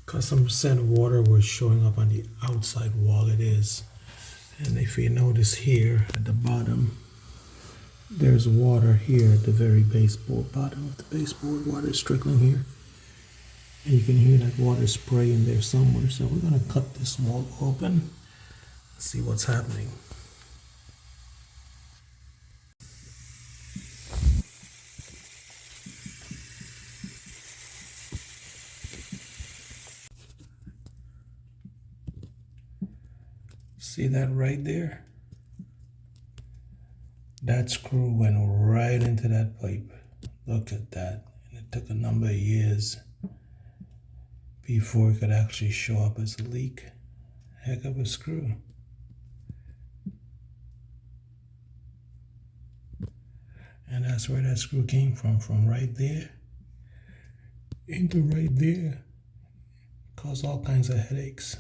because some percent of water was showing up on the outside wall. It is. And if you notice here at the bottom, there's water here at the very baseboard, bottom of the baseboard. Water is trickling here. And you can hear that water spray in there somewhere. So we're going to cut this wall open, see what's happening. See that right there? That screw went right into that pipe. Look at that. And it took a number of years before it could actually show up as a leak. Heck of a screw. And that's where that screw came from right there into right there. Caused all kinds of headaches.